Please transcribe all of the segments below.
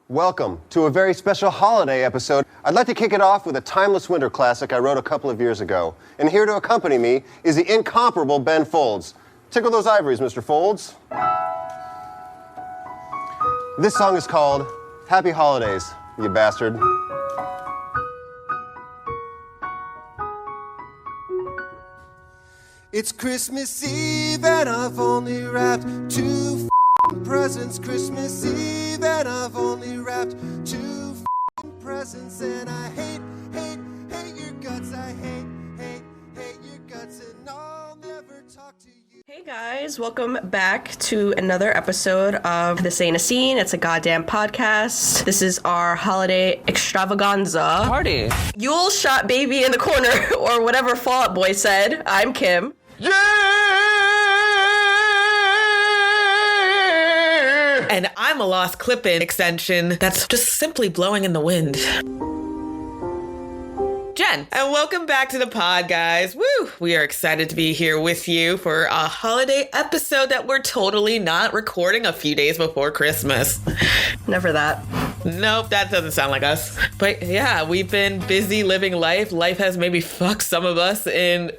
Welcome to a very special holiday episode. I'd like to kick it off with a timeless winter classic I wrote a couple of years ago. And here to accompany me is the incomparable Ben Folds. Tickle those ivories, Mr. Folds. This song is called Happy Holidays, you bastard. It's Christmas Eve and I've only wrapped two presents. Christmas Eve and I've only wrapped two presents. And I hate your guts. I hate your guts. And I'll never talk to you. Hey guys, welcome back to another episode of This Ain't a Scene. It's a goddamn podcast. This is our holiday extravaganza. Party. Yule shot baby in the corner, or whatever Fall Out Boy said. I'm Kim. Yeah! And I'm a lost clip-in extension that's just simply blowing in the wind. Jen. And welcome back to the pod, guys. Woo! We are excited to be here with you for a holiday episode that we're totally not recording a few days before Christmas. Never that. Nope, that doesn't sound like us. But yeah, we've been busy living life. Life has maybe fucked some of us in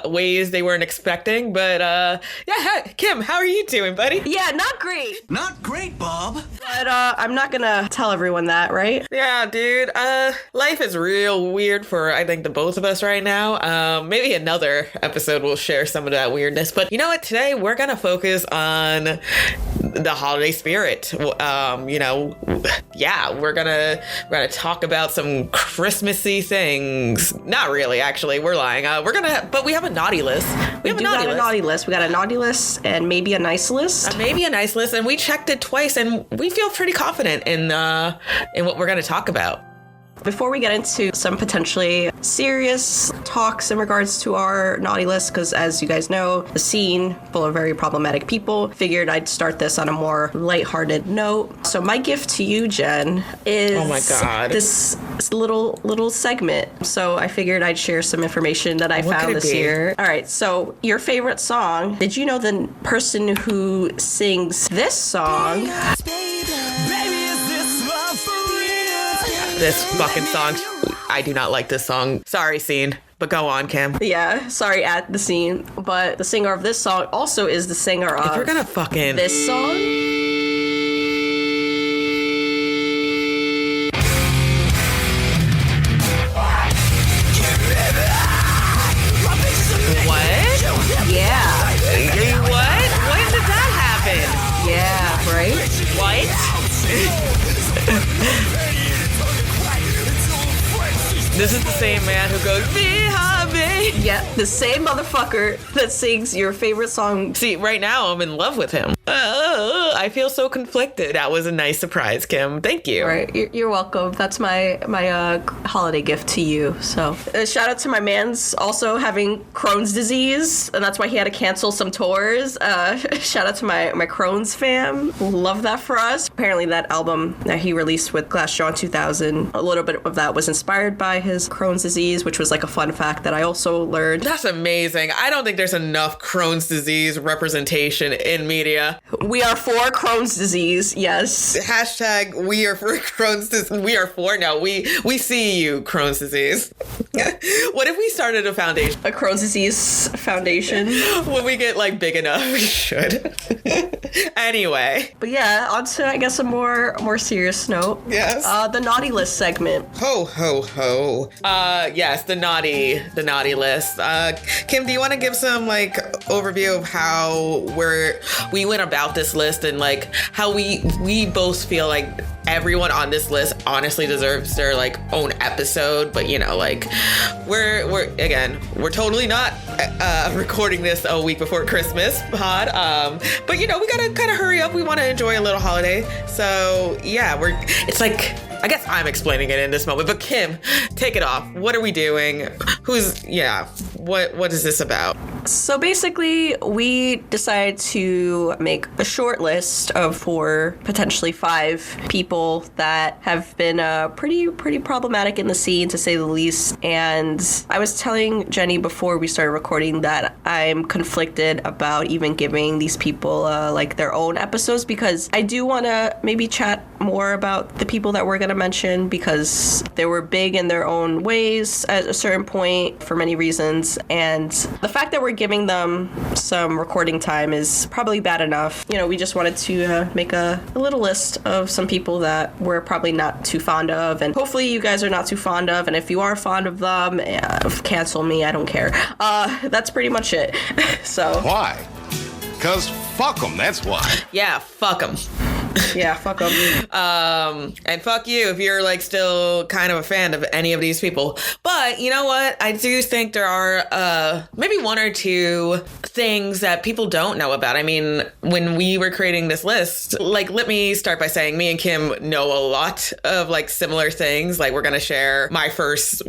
ways they weren't expecting. But yeah, Kim, how are you doing, buddy? Yeah, not great. Not great, Bob. But I'm not gonna tell everyone that, right? Yeah, dude. Life is real weird for, I think, the both of us right now. Maybe another episode will share some of that weirdness. But you know what? Today we're gonna focus on the holiday spirit. Yeah, we're gonna talk about some Christmassy things. Not really, actually. We're lying. But we have a naughty list. We have a naughty list. We got a naughty list and maybe a nice list. Maybe a nice list, and we checked it twice, and we feel pretty confident in what we're gonna talk about. Before we get into some potentially serious talks in regards to our naughty list, because as you guys know, the scene full of very problematic people, figured I'd start this on a more lighthearted note. So my gift to you, Jen, is oh my God. this little segment. So I figured I'd share some information that I found this year. All right, so your favorite song. Did you know the person who sings this song? This fucking song. I do not like this song. Sorry, scene. But go on, Kim. Yeah, sorry at the scene. But the singer of this song also is the singer of... If you're gonna fucking... this song. What? Yeah. What? When did that happen? Yeah, right? What? This is the same man who goes, "Be." Yeah, the same motherfucker that sings your favorite song. See, right now I'm in love with him. I feel so conflicted. That was a nice surprise, Kim. Thank you. All right, you're welcome. That's my holiday gift to you. So shout out to my man's also having Crohn's disease, and that's why he had to cancel some tours. Shout out to my Crohn's fam. Love that for us. Apparently that album that he released with Glassjaw in 2000, a little bit of that was inspired by his Crohn's disease, which was like a fun fact that I also learned. That's amazing. I don't think there's enough Crohn's disease representation in media. We are for Crohn's disease, yes. Hashtag we are for Crohn's disease. We are for now. We see you, Crohn's disease. What if we started a foundation? A Crohn's disease foundation. When we get like big enough, we should. Anyway. But yeah, on to I guess a more serious note. Yes. The naughty list segment. Ho ho ho. Yes, the naughty list. Kim, do you want to give some like overview of how we went about this list and like how we both feel like everyone on this list honestly deserves their like own episode, but you know, like we're totally not recording this a week before Christmas pod, but you know, we gotta kind of hurry up. We want to enjoy a little holiday, so yeah, it's like, I guess I'm explaining it in this moment, but Kim, take it off. What are we doing? What is this about? So basically, we decided to make a short list of 4, potentially 5 people that have been pretty problematic in the scene, to say the least. And I was telling Jenny before we started recording that I'm conflicted about even giving these people like their own episodes, because I do want to maybe chat more about the people that we're going to mention, because they were big in their own ways at a certain point for many reasons. And the fact that we're giving them some recording time is probably bad enough. You know, we just wanted to make a little list of some people that we're probably not too fond of, and hopefully you guys are not too fond of. And if you are fond of them, cancel me, I don't care. That's pretty much it. So Why? Because fuck them, that's why. Yeah, fuck them. Yeah, fuck them. And fuck you if you're like still kind of a fan of any of these people. But you know what? I do think there are maybe 1 or 2 things that people don't know about. I mean, when we were creating this list, like, let me start by saying me and Kim know a lot of like similar things. Like, we're going to share my first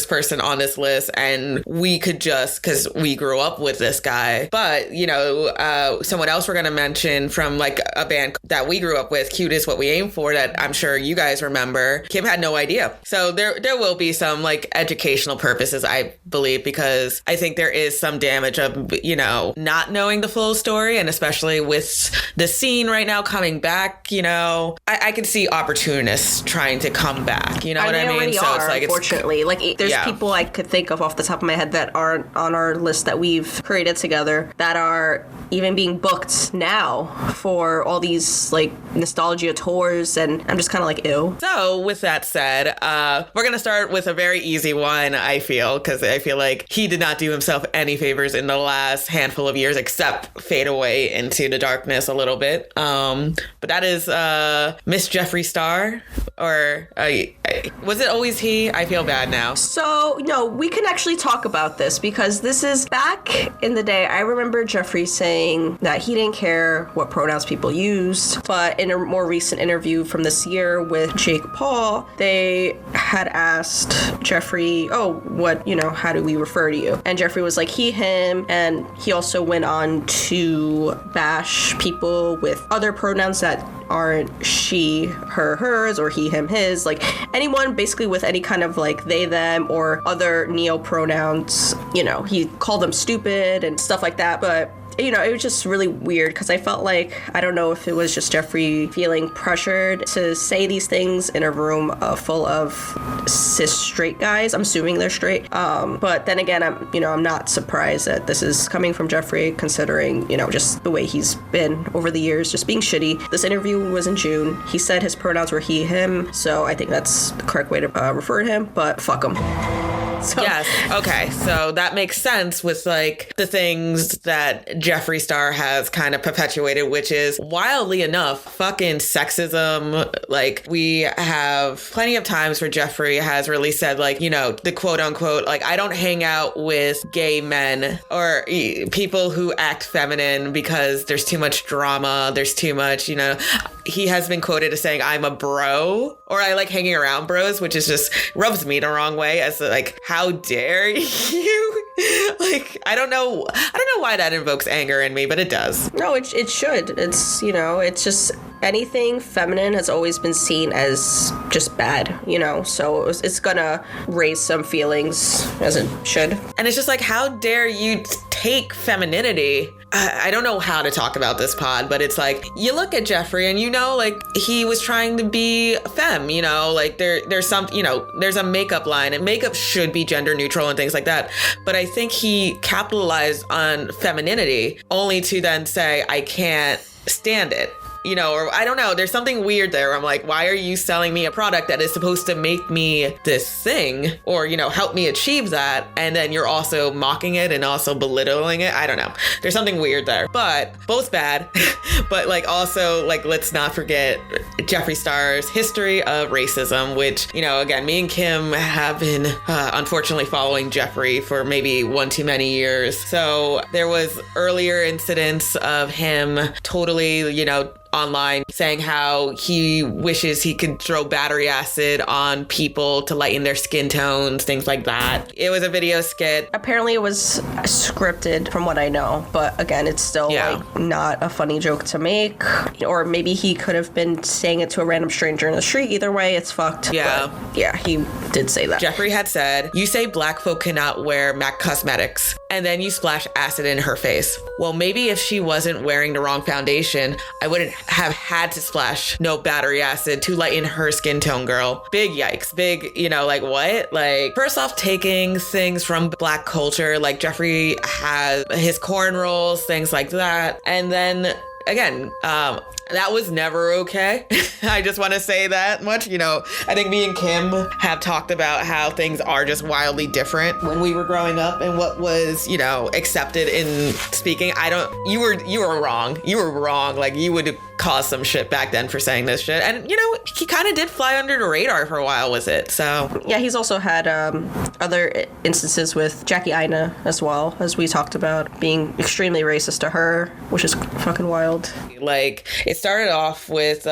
person on this list, and we could just, because we grew up with this guy. But, you know, someone else we're going to mention from like a band that we grew up with, Cute Is What We Aim For, that I'm sure you guys remember. Kim had no idea. So there will be some like educational purposes, I believe, because I think there is some damage of, you know, not knowing the full story. And especially with the scene right now coming back, you know, I can see opportunists trying to come back. You know what I mean? So it's like, unfortunately, like there's people I could think of off the top of my head that aren't on our list that we've created together that are even being booked now for all these like nostalgia tours, and I'm just kind of like, ew. So with that said, we're gonna start with a very easy one, I feel, because I feel like he did not do himself any favors in the last handful of years except fade away into the darkness a little bit. But that is Miss Jeffree Star, or was it always he? I feel bad now. So no, we can actually talk about this, because this is back in the day. I remember Jeffree saying that he didn't care what pronouns people used, but in a more recent interview from this year with Jake Paul, they had asked Jeffree, how do we refer to you? And Jeffree was like, he, him, and he also went on to bash people with other pronouns that aren't she, her, hers, or he, him, his, like anyone basically with any kind of like they, them, or other neo pronouns. You know, he called them stupid and stuff like that. But you know, it was just really weird, because I felt like, I don't know if it was just Jeffree feeling pressured to say these things in a room full of cis straight guys. I'm assuming they're straight. But then again, I'm not surprised that this is coming from Jeffree, considering, you know, just the way he's been over the years, just being shitty. This interview was in June. He said his pronouns were he, him. So I think that's the correct way to refer to him, but fuck him. So. Yes. Okay. So that makes sense with like the things that Jeffree Star has kind of perpetuated, which is wildly enough, fucking sexism. Like, we have plenty of times where Jeffree has really said, like, you know, the quote unquote, like, I don't hang out with gay men or people who act feminine because there's too much drama. There's too much, you know. He has been quoted as saying, I'm a bro, or I like hanging around bros, which is just rubs me the wrong way, as like, how dare you? Like, I don't know why that invokes anger in me, but it does. No, it should. It's, you know, it's just anything feminine has always been seen as just bad, you know, so it's gonna raise some feelings, as it should. And it's just like, how dare you take femininity? I don't know how to talk about this pod, but it's like, you look at Jeffree and, you know, like, he was trying to be femme, you know, like there's some, you know, there's a makeup line, and makeup should be gender neutral and things like that. But I think he capitalized on femininity only to then say, I can't stand it. You know, or I don't know, there's something weird there. I'm like, why are you selling me a product that is supposed to make me this thing, or, you know, help me achieve that, and then you're also mocking it and also belittling it? I don't know. There's something weird there, but both bad. But like, also, like, let's not forget Jeffree Star's history of racism, which, you know, again, me and Kim have been unfortunately following Jeffree for maybe one too many years. So there was earlier incidents of him totally, you know, online saying how he wishes he could throw battery acid on people to lighten their skin tones, things like that. It was a video skit. Apparently it was scripted from what I know, but again, it's still like not a funny joke to make. Or maybe he could have been saying it to a random stranger in the street. Either way, it's fucked. Yeah. But yeah, he did say that. Jeffree had said, "You say black folk cannot wear MAC cosmetics, and then you splash acid in her face. Well, maybe if she wasn't wearing the wrong foundation, I wouldn't have had to splash no battery acid to lighten her skin tone, girl." Big yikes. Big, like what? Like, first off, taking things from black culture, like Jeffree has his cornrows, things like that. And then again, that was never okay. I just want to say that much. I think me and Kim have talked about how things are just wildly different when we were growing up and what was, accepted in speaking. You were wrong. You were wrong. Like, you would cause some shit back then for saying this shit. And, he kind of did fly under the radar for a while with it. So yeah, he's also had other instances with Jackie Aina as well, as we talked about, being extremely racist to her, which is fucking wild. Like, it started off with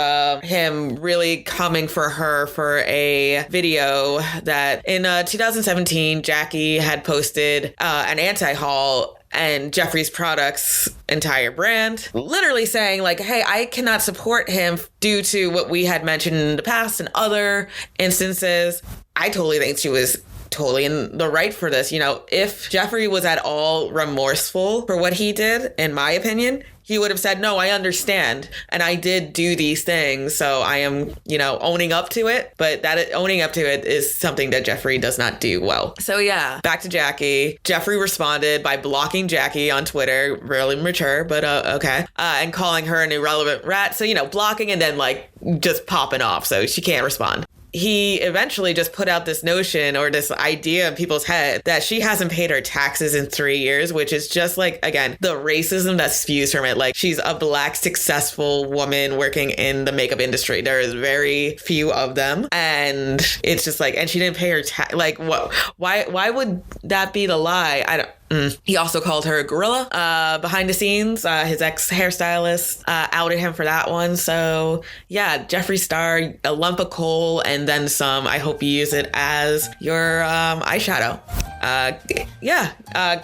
him really coming for her for a video that in 2017, Jackie had posted an anti-haul and Jeffree's products entire brand, literally saying like, hey, I cannot support him due to what we had mentioned in the past and other instances. I totally think she was totally in the right for this. If Jeffree was at all remorseful for what he did, in my opinion, he would have said, no, I understand. And I did do these things. So I am, owning up to it. But owning up to it is something that Jeffree does not do well. So yeah, back to Jackie. Jeffree responded by blocking Jackie on Twitter. Really mature, but okay. And calling her an irrelevant rat. So, blocking and then like just popping off. So she can't respond. He eventually just put out this notion or this idea in people's head that she hasn't paid her taxes in 3 years, which is just like, again, the racism that spews from it. Like, she's a black, successful woman working in the makeup industry. There is very few of them. And it's just like, and she didn't pay her tax. Like, what? Why would that be the lie? I don't. He also called her a gorilla behind the scenes. His ex-hairstylist outed him for that one. So yeah, Jeffree Star, a lump of coal and then some. I hope you use it as your eyeshadow.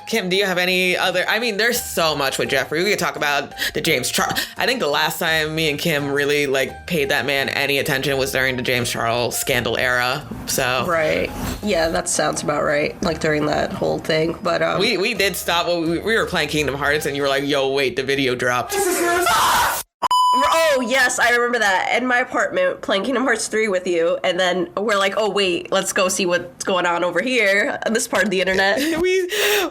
Kim, do you have any other? I mean, there's so much with Jeffree. We could talk about the James Charles. I think the last time me and Kim really paid that man any attention was during the James Charles scandal era. So right, yeah, that sounds about right. Like during that whole thing, but we did stop. We were playing Kingdom Hearts, and you were like, "Yo, wait, the video dropped." Oh, yes, I remember that. In my apartment, playing Kingdom Hearts 3 with you, and then we're like, oh, wait, let's go see what's going on over here on this part of the internet.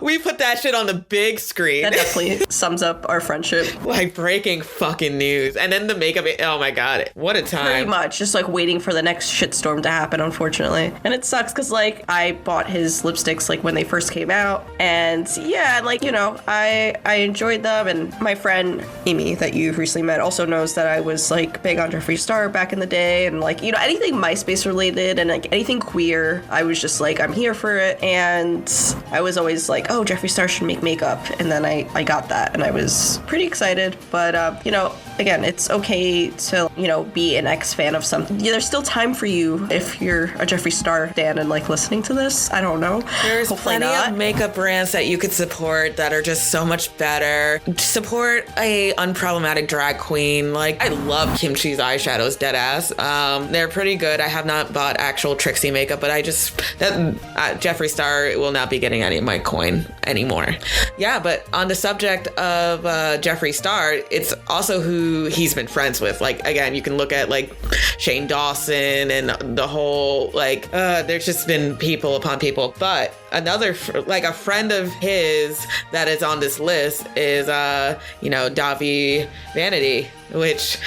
we put that shit on the big screen. That definitely sums up our friendship. Like breaking fucking news. And then the makeup, oh my god, what a time. Pretty much, just like waiting for the next shitstorm to happen, unfortunately. And it sucks, because like, I bought his lipsticks like when they first came out, and yeah, like, I enjoyed them, and my friend, Amy, that you've recently met, also knows that I was like big on Jeffree Star back in the day, and like, anything MySpace related and like anything queer, I was just like, I'm here for it. And I was always like, oh, Jeffree Star should make makeup, and then I got that and I was pretty excited. But again, it's okay to be an ex-fan of something. There's still time for you if you're a Jeffree Star fan and like listening to this. I don't know. There's hopefully plenty not. of makeup brands that you could support that are just so much better. Support a unproblematic drag queen. Like, I love Kimchi's eyeshadows, dead ass. They're pretty good. I have not bought actual Trixie makeup, but Jeffree Star will not be getting any of my coin anymore. Yeah, but on the subject of Jeffree Star, it's also who he's been friends with. Like, again, you can look at like Shane Dawson and the whole there's just been people upon people. But another a friend of his that is on this list is Davi Vanity, which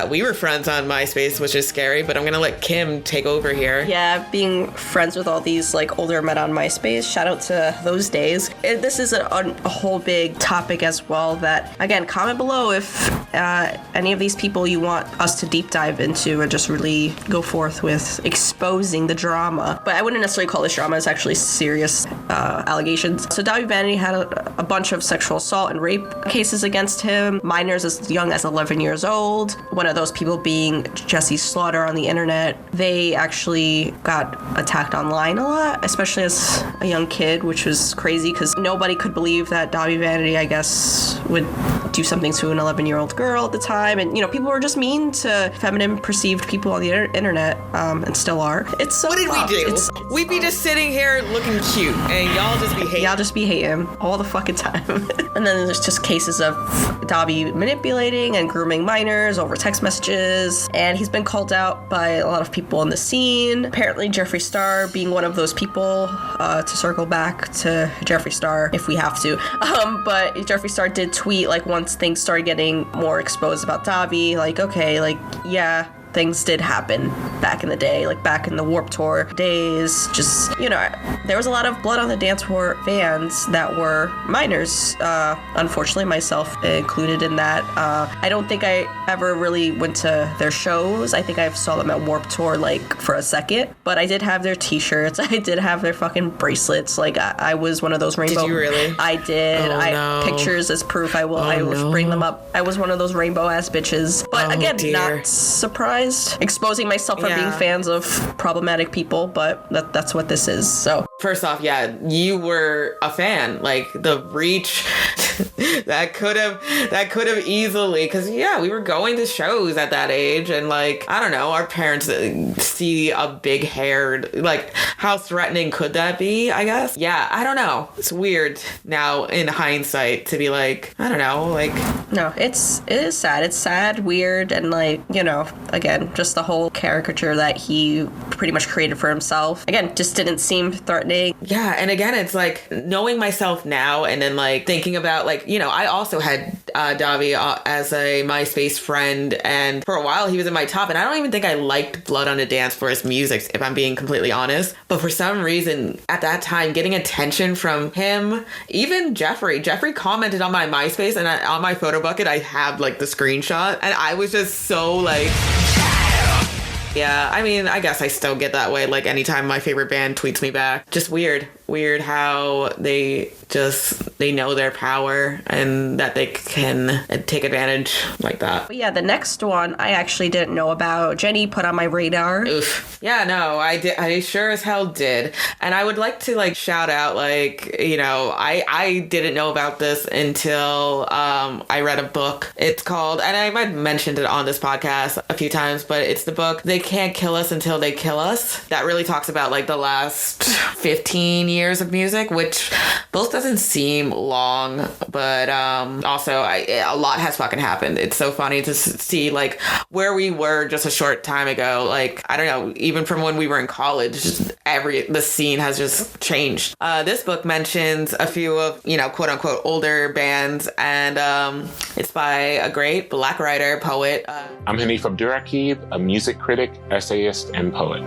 we were friends on MySpace, which is scary, but I'm gonna let Kim take over here. Yeah, being friends with all these like older men on MySpace, shout out to those days. this is a whole big topic as well that, again, comment below if any of these people you want us to deep dive into and just really go forth with exposing the drama. But I wouldn't necessarily call this drama. It's actually serious allegations. So Davi Vanity had a bunch of sexual assault and rape cases against him, minors as young as 11 years old. One of those people being Jesse Slaughter on the internet. They actually got attacked online a lot, especially as a young kid, which was crazy because nobody could believe that Davi Vanity, I guess, would do something to an 11-year-old girl at the time. And, people were just mean to feminine perceived people on the internet, and still are. It's so What did we do? We'd be just sitting here looking cute, and y'all just be hating. Y'all just be hating all the fucking time. And then there's just cases of Davi manipulating and grooming minors over text messages. And he's been called out by a lot of people in the scene. Apparently Jeffree Star being one of those people, to circle back to Jeffree Star if we have to. But Jeffree Star did tweet, once things started getting more exposed about Davi, okay, yeah, things did happen back in the day, back in the Warped Tour days. Just, there was a lot of blood on the dance floor fans that were minors. Unfortunately, myself included in that. I don't think I ever really went to their shows. I think I saw them at Warped Tour, for a second. But I did have their t-shirts. I did have their fucking bracelets. I was one of those rainbow... Did you really? I did. No. Pictures as proof. I will bring them up. I was one of those rainbow-ass bitches. But again, not surprised. Exposing myself for being fans of problematic people, but that's what this is. So first off, yeah, you were a fan. The reach that could have easily, because we were going to shows at that age, and I don't know, our parents see a big haired, how threatening could that be? I guess. Yeah, I don't know. It's weird now in hindsight to be I don't know, No, it is sad. It's sad, weird, and again, just the whole caricature that he pretty much created for himself. Again, just didn't seem threatening. Yeah, and again, it's knowing myself now, and then thinking about I also had Davi as a MySpace friend, and for a while he was in my top, and I don't even think I liked Blood on the Dance for his music, if I'm being completely honest. But for some reason, at that time, getting attention from him, even Jeffree commented on my MySpace, and on my photo bucket, I have the screenshot, and I was just so yeah, I mean, I guess I still get that way. Anytime my favorite band tweets me back. Just weird how they know their power and that they can take advantage like that. But yeah, the next one I actually didn't know about. Jenny put on my radar. Oof. Yeah, no, I did. I sure as hell did. And I would like to shout out, I didn't know about this until I read a book. It's called, and I might have mentioned it on this podcast a few times, but it's the book They Can't Kill Us Until They Kill Us. That really talks about the last 15 years of music, which both doesn't seem long, but also a lot has fucking happened. It's so funny to see where we were just a short time ago. I don't know, even from when we were in college, the scene has just changed. This book mentions a few of quote unquote older bands, and it's by a great Black writer, poet. I'm Hanif Abdurraqib, a music critic, essayist, and poet.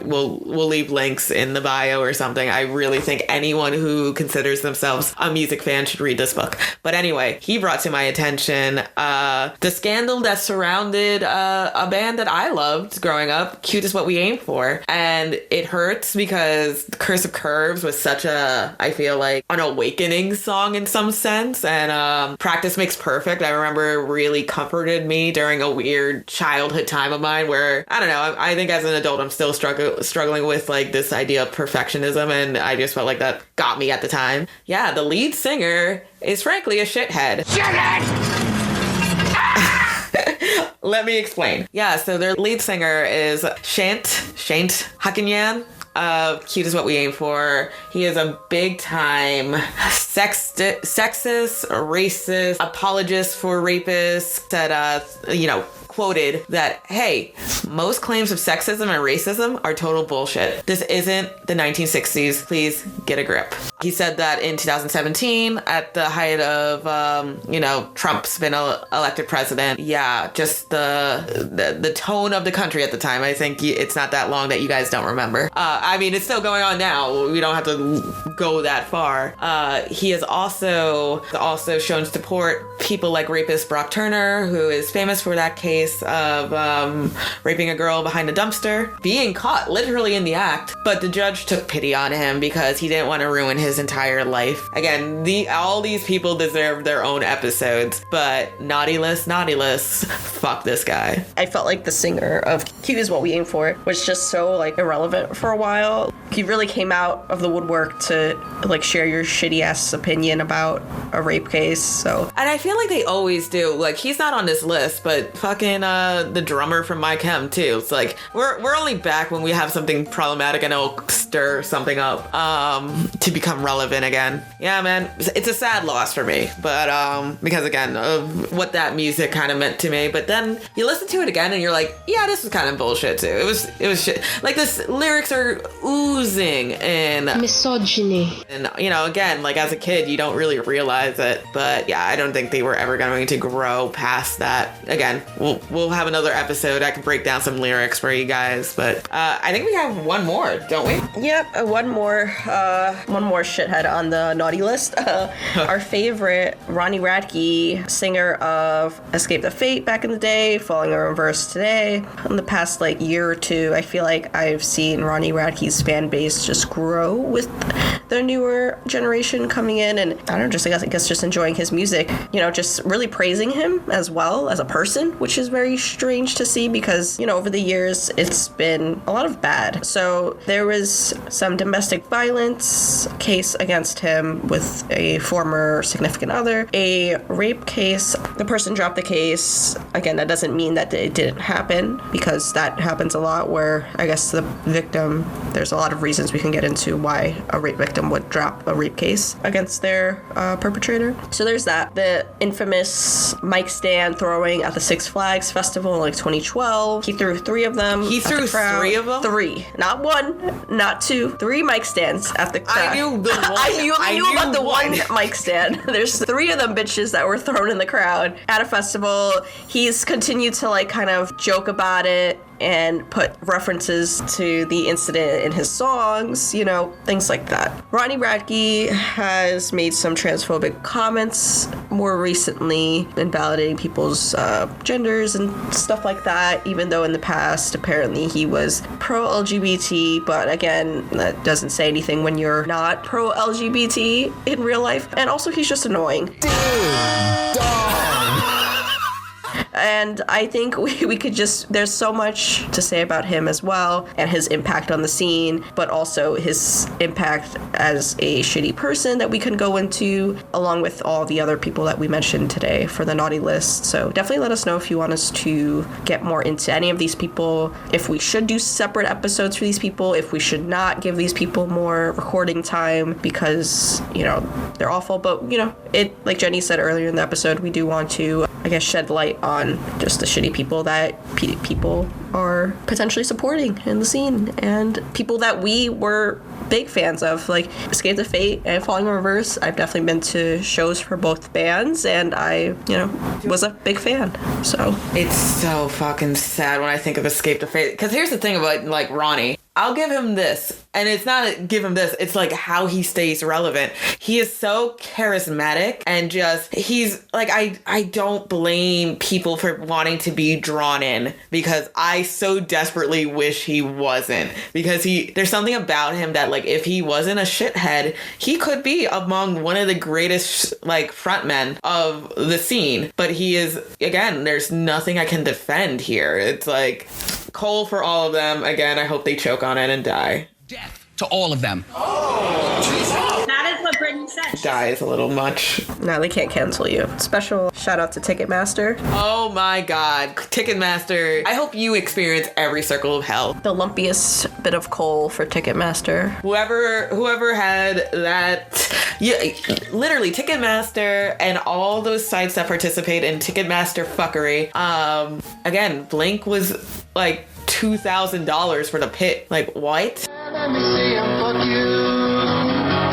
We'll leave links in the bio or something. I really think anyone who considers themselves a music fan should read this book. But anyway, he brought to my attention the scandal that surrounded a band that I loved growing up, Cute Is What We Aim For. And it hurts because Curse of Curves was such I feel an awakening song in some sense. And Practice Makes Perfect, I remember, really comforted me during a weird childhood time of mine where, I don't know, I think as an adult I'm still struggling with this idea of perfectionism, and I just felt that got me at the time. Yeah, the lead singer is frankly a shithead. Let me explain. Yeah, so their lead singer is Shant Hakanyan. Cute Is What We Aim For. He is a big time sexist, racist, apologist for rapists, that, quoted that, hey, most claims of sexism and racism are total bullshit. This isn't the 1960s. Please get a grip. He said that in 2017 at the height of, Trump's been elected president. Yeah, just the tone of the country at the time. I think it's not that long that you guys don't remember. I mean, it's still going on now. We don't have to go that far. He has also shown support people like rapist Brock Turner, who is famous for that case of raping a girl behind a dumpster, being caught literally in the act, but the judge took pity on him because he didn't want to ruin his entire life. Again, all these people deserve their own episodes, but naughty list, fuck this guy. I felt like the singer of Q Is What We Aim For was just so like irrelevant for a while. He really came out of the woodwork to like share your shitty ass opinion about a rape case. So, and I feel like they always do. Like, he's not on this list, but fucking the drummer from My Chem too. It's like we're only back when we have something problematic and it'll stir something up to become relevant again. Yeah, man, it's a sad loss for me, but because again of what that music kind of meant to me. But then you listen to it again and you're like, yeah, this is kind of bullshit too. It was shit. Like, this lyrics are oozing in misogyny, and again, like as a kid you don't really realize it, but yeah, I don't think they were ever going to grow past that. Again, we'll have another episode. I can break down some lyrics for you guys, but I think we have one more, don't we? Yep, one more shithead on the naughty list. Our favorite, Ronnie Radke, singer of Escape the Fate back in the day, Falling in Reverse today. In the past like year or two, I feel like I've seen Ronnie Radke's fan base just grow with the newer generation coming in, and I don't know, I guess just enjoying his music, just really praising him as well as a person, which is very strange to see because, over the years it's been a lot of bad. So there was some domestic violence case against him with a former significant other, a rape case. The person dropped the case. Again, that doesn't mean that it didn't happen, because that happens a lot where I guess the victim, there's a lot of reasons we can get into why a rape victim would drop a rape case against their perpetrator. So there's that. The infamous mic stand throwing at the Six Flags Festival in like 2012. He threw 3 of them. He threw 3 of them? 3. Not 1, not 2. 3 mic stands at the crowd. I knew the one. I knew about the one mic stand. There's 3 of them bitches that were thrown in the crowd at a festival. He's continued to like kind of joke about it and put references to the incident in his songs, things like that. Ronnie Radke has made some transphobic comments more recently, invalidating people's genders and stuff like that, even though in the past, apparently, he was pro-LGBT, but again, that doesn't say anything when you're not pro-LGBT in real life. And also, he's just annoying. And I think we could there's so much to say about him as well, and his impact on the scene, but also his impact as a shitty person that we can go into, along with all the other people that we mentioned today for the naughty list. So definitely let us know if you want us to get more into any of these people, if we should do separate episodes for these people, if we should not give these people more recording time because, they're awful. But, it, like Jenny said earlier in the episode, we do want to, I guess, shed light on just the shitty people that people are potentially supporting in the scene, and people that we were big fans of, like Escape the Fate and Falling in Reverse. I've definitely been to shows for both bands, and I, was a big fan. So it's so fucking sad when I think of Escape the Fate, because here's the thing about like Ronnie. I'll give him this. And it's not give him this. It's like how he stays relevant. He is so charismatic and he's like, I don't blame people for wanting to be drawn in, because I so desperately wish he wasn't, because there's something about him that like, if he wasn't a shithead, he could be among one of the greatest like frontmen of the scene. But he is, again, there's nothing I can defend here. It's like coal for all of them. Again, I hope they choke on it and die. Death to all of them. That is what Brittany said. Die is a little much. No, they can't cancel you. Special shout out to Ticketmaster. Oh my god. Ticketmaster. I hope you experience every circle of hell. The lumpiest bit of coal for Ticketmaster. Whoever had that, yeah, literally Ticketmaster and all those sites that participate in Ticketmaster fuckery. Again, Blink was like $2,000 for the pit. Like, what?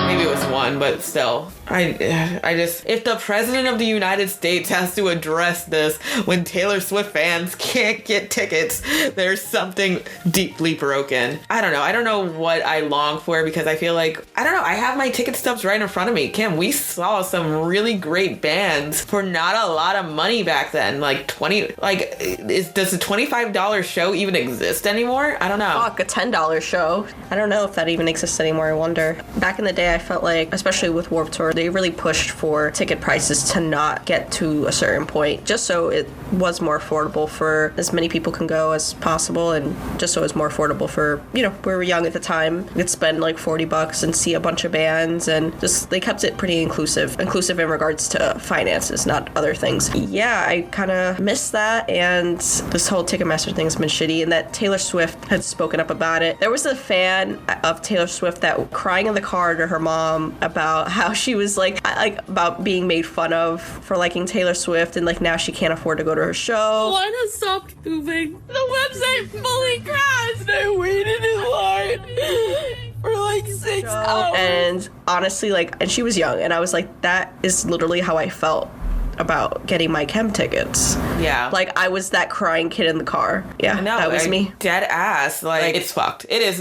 Maybe it was one, but still. I just, if the president of the United States has to address this when Taylor Swift fans can't get tickets, there's something deeply broken. I don't know what I long for, because I feel like, I have my ticket stubs right in front of me. Kim, we saw some really great bands for not a lot of money back then. Like does a $25 show even exist anymore? I don't know. Fuck, a $10 show. I don't know if that even exists anymore, I wonder. Back in the day, I felt like, especially with Warped Tour, they really pushed for ticket prices to not get to a certain point, just so it was more affordable for as many people can go as possible, and just so it was more affordable for, we were young at the time. We could spend like $40 and see a bunch of bands, and just they kept it pretty inclusive in regards to finances, not other things. Yeah, I kind of miss that, and this whole Ticketmaster thing's been shitty, and that Taylor Swift had spoken up about it. There was a fan of Taylor Swift that crying in the car to her mom about how she was like about being made fun of for liking Taylor Swift, and like now she can't afford to go to her show. Line has stopped moving. The website fully crashed. I waited in line for like 6 hours. And honestly, and she was young, and I was like, that is literally how I felt about getting my chem tickets. Yeah. Like, I was that crying kid in the car. Yeah, no, that was me. Dead ass. It's fucked. It is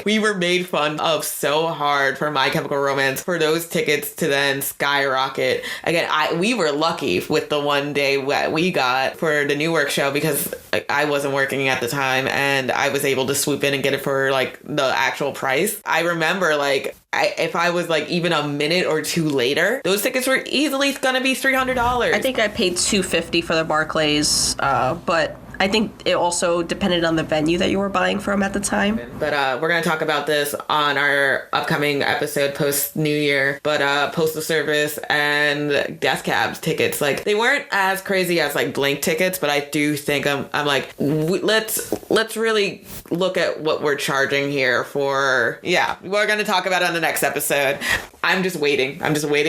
we were made fun of so hard for My Chemical Romance for those tickets to then skyrocket. Again, we were lucky with the one day that we got for the Newark show, because I wasn't working at the time, and I was able to swoop in and get it for the actual price. I remember if I was even a minute or two later, those tickets were easily gonna be $300. I think I paid $250 for the Barclays, but I think it also depended on the venue that you were buying from at the time. But we're going to talk about this on our upcoming episode post New Year. But Postal Service and Death Cabs tickets, they weren't as crazy as Blink tickets, but I do think let's really look at what we're charging here for. Yeah, we're going to talk about it on the next episode. I'm just waiting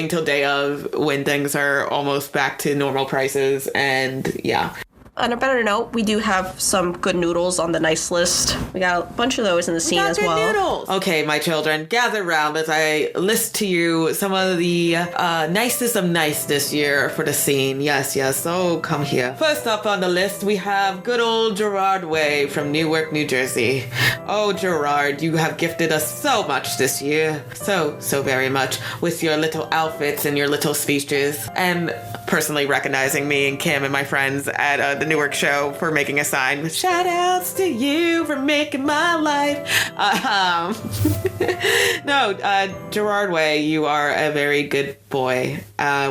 till day of, when things are almost back to normal prices, and yeah. On a better note, we do have some good noodles on the nice list. We got a bunch of those in the scene as well. Noodles. Okay, my children, gather round as I list to you some of the nicest of nice this year for the scene. Yes. Oh, come here. First up on the list, we have good old Gerard Way from Newark, New Jersey. Oh, Gerard, you have gifted us so much this year. So very much, with your little outfits and your little speeches, and personally recognizing me and Kim and my friends at the Newark show for making a sign with shout outs to you for making my life. Gerard Way, you are a very good boy.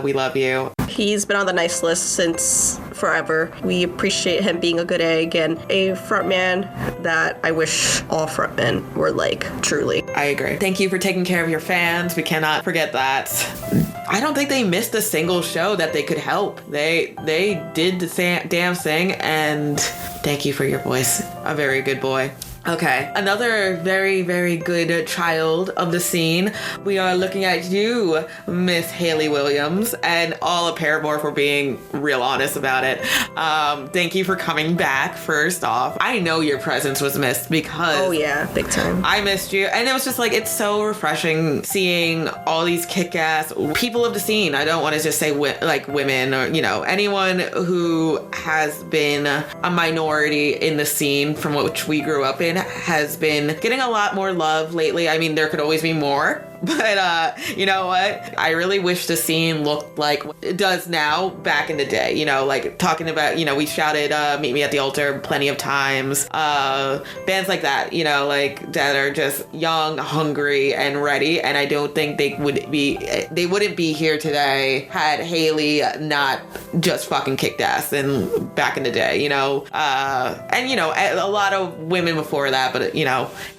We love you. He's been on the nice list since forever. We appreciate him being a good egg and a frontman that I wish all frontmen were like, truly. I agree. Thank you for taking care of your fans. We cannot forget that. I don't think they missed a single show that they could help. They did the damn thing, and thank you for your voice. A very good boy. Okay, another very, very good child of the scene. We are looking at you, Miss Haley Williams, and all of Paramore for being real honest about it. Thank you for coming back, first off. I know your presence was missed because... Oh yeah, big time. I missed you, and it was just it's so refreshing seeing all these kick-ass people of the scene. I don't want to just say women or, anyone who has been a minority in the scene from which we grew up in has been getting a lot more love lately. I mean, there could always be more, but you know what? I really wish the scene looked like it does now back in the day. Talking about, we shouted Meet Me at the Altar plenty of times. Bands like that, that are just young, hungry, and ready. And I don't think they wouldn't be here today had Haley not just fucking kicked ass in back in the day, and a lot of women before that, but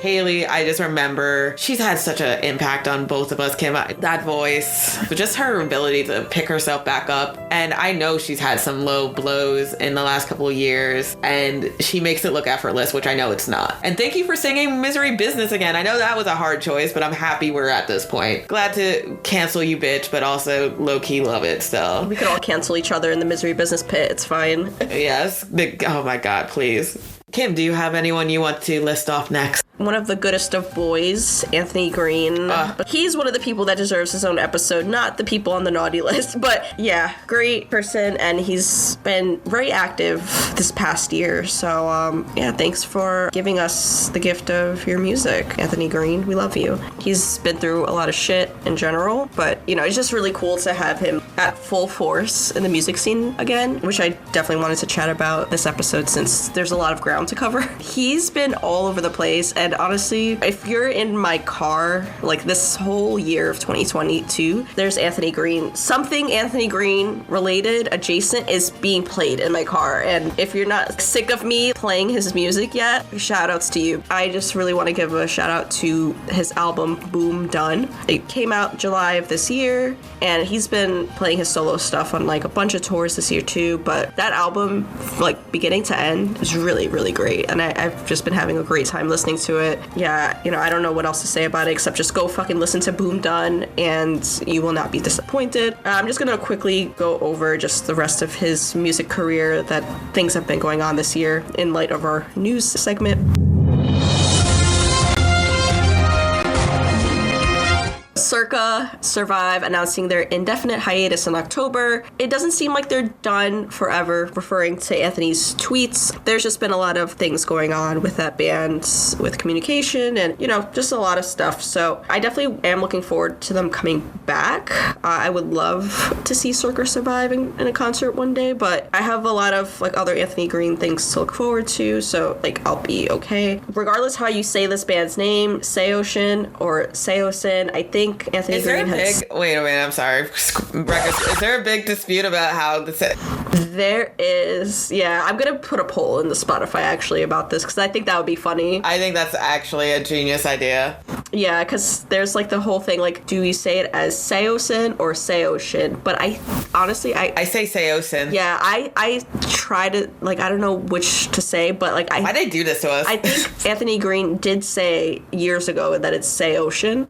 Haley, I just remember she's had such an impact on both of us, Kim. That voice, just her ability to pick herself back up. And I know she's had some low blows in the last couple of years, and she makes it look effortless, which I know it's not. And thank you for singing Misery Business again. I know that was a hard choice, but I'm happy we're at this point. Glad to cancel you, bitch, but also low-key love it still. We could all cancel each other in the Misery Business pit. It's fine. Yes. Oh my God, please. Kim, do you have anyone you want to list off next? One of the goodest of boys, Anthony Green. But he's one of the people that deserves his own episode, not the people on the naughty list. But yeah, great person, and he's been very active this past year. So yeah, thanks for giving us the gift of your music, Anthony Green. We love you. He's been through a lot of shit in general, but you know, it's just really cool to have him at full force in the music scene again, which I definitely wanted to chat about this episode since there's a lot of ground to cover. He's been all over the place, and honestly, if you're in my car, like this whole year of 2022, there's Anthony Green. Something Anthony Green related, adjacent, is being played in my car. And if you're not sick of me playing his music yet, shout outs to you. I just really want to give a shout out to his album, Boom Done. It came out July of this year, and he's been playing his solo stuff on like a bunch of tours this year too. But that album, like beginning to end, is really, really great. And I've just been having a great time listening to it. Yeah, you know, I don't know what else to say about it except just go fucking listen to Boom Done and you will not be disappointed. I'm just gonna quickly go over just the rest of his music career, that things have been going on this year in light of our news segment. Circa Survive announcing their indefinite hiatus in October. It doesn't seem like they're done forever, referring to Anthony's tweets. There's just been a lot of things going on with that band, with communication and, you know, just a lot of stuff. So I definitely am looking forward to them coming back. I would love to see Circa Survive in a concert one day, but I have a lot of like other Anthony Green things to look forward to, so like I'll be okay. Regardless how you say this band's name, Seoshin or Seosin, I think Anthony Green has... Wait a minute, I'm sorry. Is there a big dispute about how this... There is, yeah. I'm going to put a poll in the Spotify, actually, about this, because I think that would be funny. I think that's actually a genius idea. Yeah, because there's, like, the whole thing, like, do we say it as Seosin or Seoshin? But I, honestly, I say Seosin. Yeah, I try to, like, I don't know which to say, but, like, why'd they do this to us? I think Anthony Green did say years ago that it's Seosin.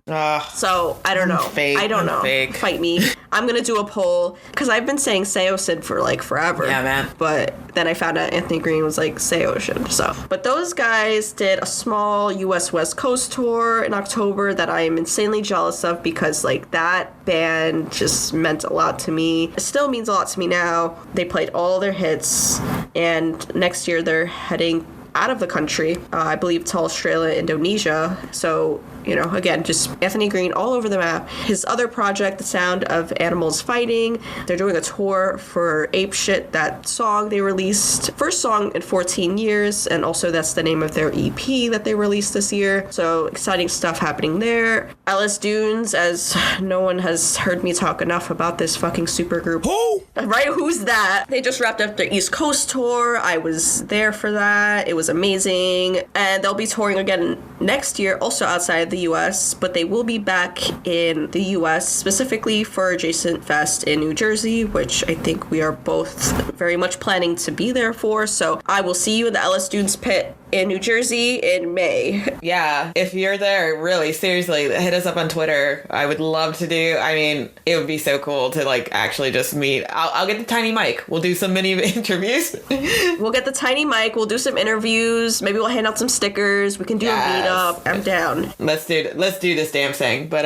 So, I don't know. Fake. I don't know. Fake. Fight me. I'm going to do a poll, because I've been saying Seosin for, like, forever. Yeah, man. But then I found out Anthony Green was, like, Seosin. So, but those guys did a small U.S. West Coast tour in October that I am insanely jealous of, because, like, that band just meant a lot to me. It still means a lot to me now. They played all their hits, and next year they're heading out of the country, I believe to Australia, Indonesia. So, you know, again, just Anthony Green all over the map. His other project, The Sound of Animals Fighting, they're doing a tour for Ape Shit, that song they released. First song in 14 years, and also that's the name of their EP that they released this year. So exciting stuff happening there. Ellis Dunes, as no one has heard me talk enough about this fucking supergroup. Who? Right? Who's that? They just wrapped up their East Coast tour. I was there for that. It was amazing. And they'll be touring again next year, also outside the US, but they will be back in the US, specifically for Adjacent Fest in New Jersey, which I think we are both very much planning to be there for. So I will see you in the Ellis Dunes pit in New Jersey in May. Yeah, if you're there, really, seriously, hit us up on Twitter. I would love to do, I mean, it would be so cool to, like, actually just meet. I'll get the tiny mic. We'll do some mini interviews. We'll get the tiny mic. We'll do some interviews. Maybe we'll hand out some stickers. We can do a meetup. I'm down. Let's do this damn thing. But,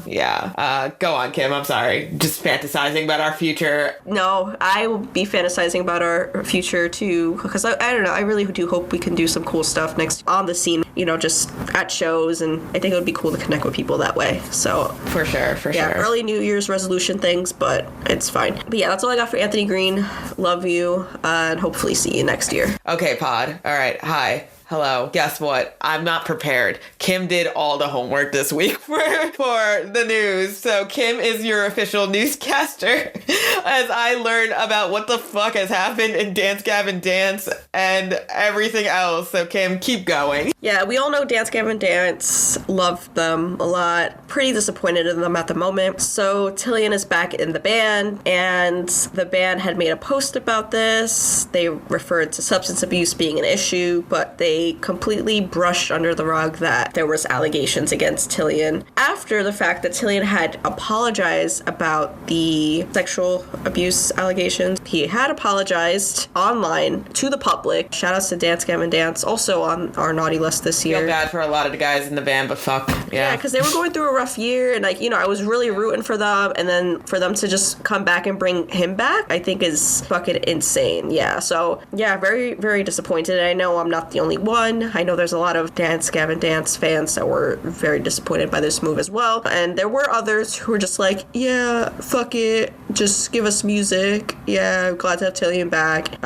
yeah. Go on, Kim. I'm sorry. Just fantasizing about our future. No, I will be fantasizing about our future, too, because I don't know. I really do hope we can do some cool stuff next on the scene, you know, just at shows, and I think it would be cool to connect with people that way. So for sure. Early New Year's resolution things, but it's fine. But yeah, that's all I got for Anthony Green. Love you, and hopefully see you next year. Okay, pod. All right. Hi. hello, guess what? I'm not prepared. Kim did all the homework this week for the news. So Kim is your official newscaster as I learn about what the fuck has happened in Dance Gavin Dance and everything else. So Kim, keep going. Yeah, we all know Dance Gavin Dance. Love them a lot. Pretty disappointed in them at the moment. So Tillian is back in the band, and the band had made a post about this. They referred to substance abuse being an issue, but they completely brushed under the rug that there was allegations against Tillian after the fact that Tillian had apologized about the sexual abuse allegations. He had apologized online to the public. Shout outs to Dance Gavin Dance, also on our naughty list this year. Feel bad for a lot of the guys in the band, but fuck. Yeah, because they were going through a rough year, and I was really rooting for them, and then for them to just come back and bring him back, I think is fucking insane. Yeah, so yeah, very, very disappointed. I know I'm not the only one. I know there's a lot of Dance Gavin Dance fans that were very disappointed by this move as well, and there were others who were just like, yeah, fuck it, just give us music. Yeah, glad to have Tillian back.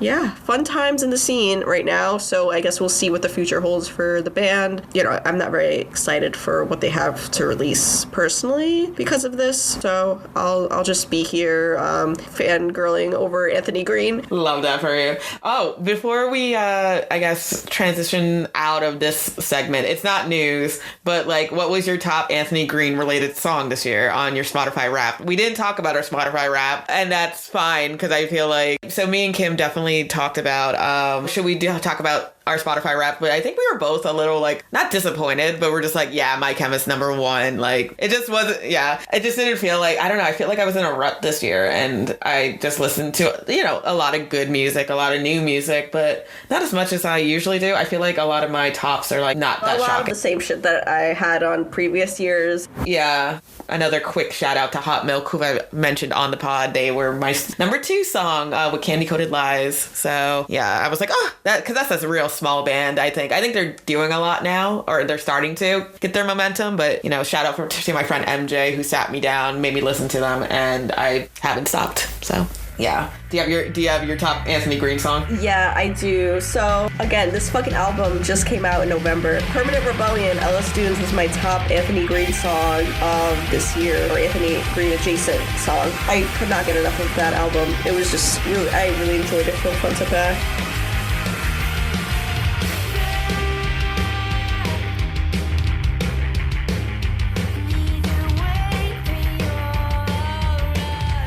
Yeah, fun times in the scene right now, so I guess we'll see what the future holds for the band. I'm not very excited for what they have to release personally because of this, so I'll just be here fangirling over Anthony Green. Love that for you. Oh, before we I guess transition out of this segment, it's not news, but what was your top Anthony Green related song this year on your Spotify Wrapped? We didn't talk about our Spotify Wrapped, and that's fine because I feel so me and Kim definitely talked about should we talk about our Spotify Wrapped, but I think we were both a little not disappointed, but we're just yeah, My Chem is number one. It just wasn't, it just didn't feel I don't know, I feel I was in a rut this year, and I just listened to, a lot of good music, a lot of new music, but not as much as I usually do. I feel a lot of my tops are not that shocking. A lot shocking. of the same shit that I had on previous years. Yeah. Another quick shout out to Hot Milk, who I mentioned on the pod. They were my number 2 song with Candy Coated Lies. So yeah, I was that's a real small band. I think they're doing a lot now, or they're starting to get their momentum. But shout out to my friend MJ, who sat me down, made me listen to them, and I haven't stopped. So yeah. Do you have your top Anthony Green song? Yeah, I do. So again, this fucking album just came out in November. Permanent Rebellion, LS Dunes was my top Anthony Green song of this year, or Anthony Green adjacent song. I could not get enough of that album. It was just I really enjoyed it from front to back.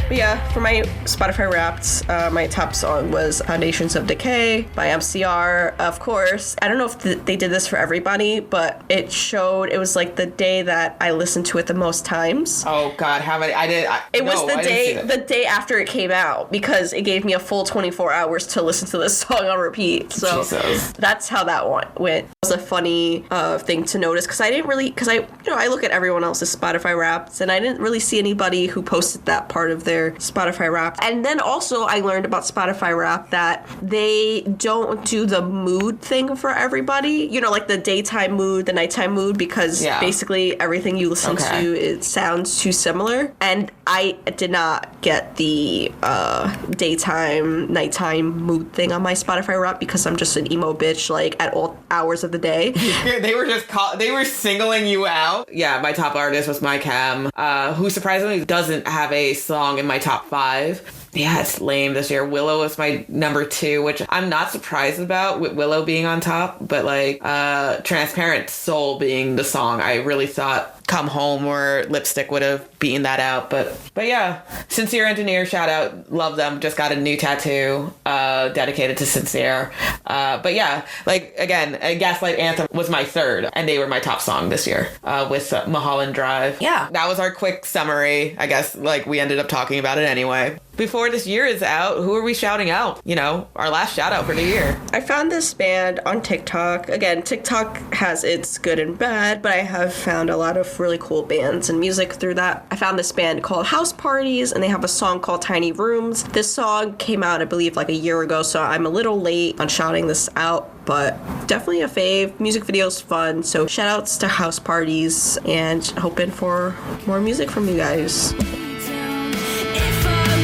But yeah, for my Spotify Wrapped, my top song was Foundations of Decay by MCR. Of course, I don't know if they did this for everybody, but it was the day that I listened to it the most times. Oh God, how many? It was the day after it came out, because it gave me a full 24 hours to listen to this song on repeat. So Jesus. That's how that went. It was a funny thing to notice, because I look at everyone else's Spotify Wrapped, and I didn't really see anybody who posted that part of their Spotify Wrapped. And then also I learned about Spotify Wrapped that they don't do the mood thing for everybody. The daytime mood, the nighttime mood, because basically everything you listen to, it sounds too similar. And I did not get the daytime, nighttime mood thing on my Spotify Wrapped, because I'm just an emo bitch at all hours of the day. They were singling you out. Yeah, my top artist was My Chem, who surprisingly doesn't have a song in my top 5. Yeah, it's lame this year. Willow was my number 2, which I'm not surprised about, with Willow being on top, but Transparent Soul being the song. I really thought Come Home or Lipstick would have beaten that out, but yeah. Sincere Engineer, shout out, love them. Just got a new tattoo dedicated to Sincere. But yeah, again, Gaslight Anthem was my 3rd, and they were my top song this year with Mulholland Drive. Yeah, that was our quick summary. I guess we ended up talking about it anyway. Before this year is out, who are we shouting out? Our last shout out for the year. I found this band on TikTok. Again, TikTok has its good and bad, but I have found a lot of really cool bands and music through that. I found this band called House Parties, and they have a song called Tiny Rooms. This song came out, I believe, a year ago, so I'm a little late on shouting this out, but definitely a fave. Music video's fun, so shout outs to House Parties, and hoping for more music from you guys.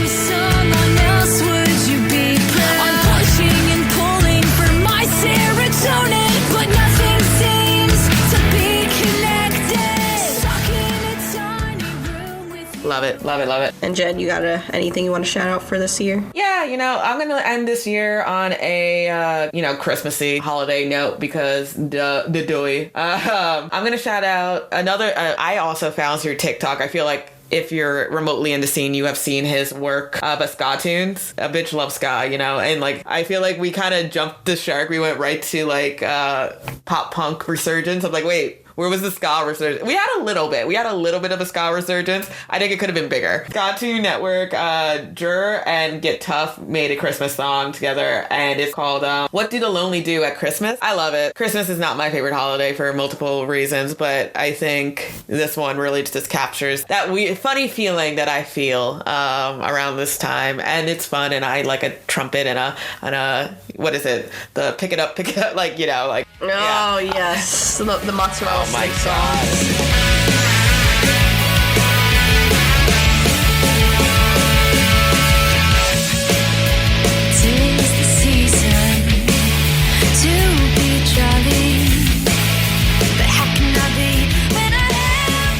Someone else, would you be proud? I'm pushing and pulling for my serotonin. it. Love it. Love it. And Jen, you got anything you want to shout out for this year? Yeah, I'm going to end this year on a, Christmassy holiday note because the doy. I'm going to shout out another, I also found through TikTok. I feel like if you're remotely in the scene, you have seen his work, but ska tunes. A bitch loves ska, and like, I feel like we kind of jumped the shark. We went right to like pop punk resurgence. I'm like, wait, where was the ska resurgence? We had a little bit of a ska resurgence. I think it could have been bigger. Ska Tune Network, Jur and Get Tough made a Christmas song together, and it's called What Do the Lonely Do at Christmas? I love it. Christmas is not my favorite holiday for multiple reasons, but I think this one really just captures that funny feeling that I feel around this time, and it's fun, and I like a trumpet and a what is it? The pick it up, like, like. Oh, yeah. yes. The mozzarella Oh my stick God. songs. Tis the season to be jolly, but how can I be when I have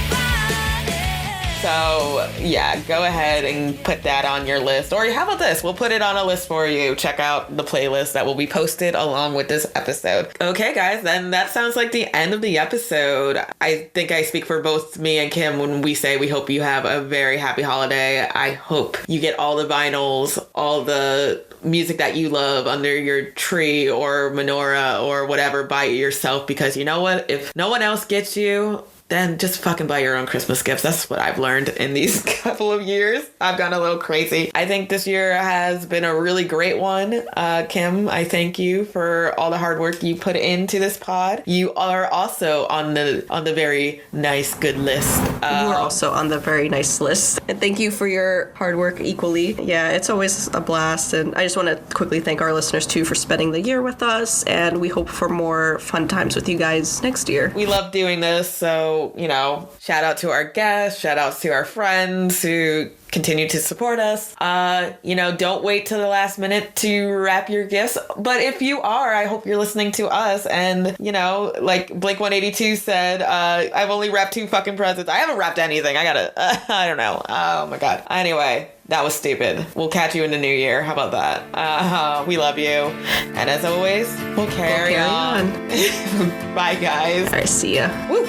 nobody? So, yeah, go ahead and put that on your list. Or how about this? We'll put it on a list for you. Check out the playlist that will be posted along with this episode. Okay, guys, then that sounds like the end of the episode. I think I speak for both me and Kim when we say we hope you have a very happy holiday. I hope you get all the vinyls, all the music that you love under your tree or menorah or whatever by yourself, because you know what? If no one else gets you, then just fucking buy your own Christmas gifts. That's what I've learned in these couple of years. I've gone a little crazy. I think this year has been a really great one. Kim, I thank you for all the hard work you put into this pod. You are also on the very nice, good list. You are also on the very nice list. And thank you for your hard work equally. Yeah, it's always a blast. And I just want to quickly thank our listeners, too, for spending the year with us. And we hope for more fun times with you guys next year. We love doing this, so shout out to our guests, shout outs to our friends who continue to support us. Don't wait till the last minute to wrap your gifts. But if you are, I hope you're listening to us. And, like Blink 182 said, I've only wrapped 2 fucking presents. I haven't wrapped anything. I don't know. Oh my God. Anyway, that was stupid. We'll catch you in the new year. How about that? We love you. And as always, we'll carry on. Bye, guys. All right, see ya. Woo.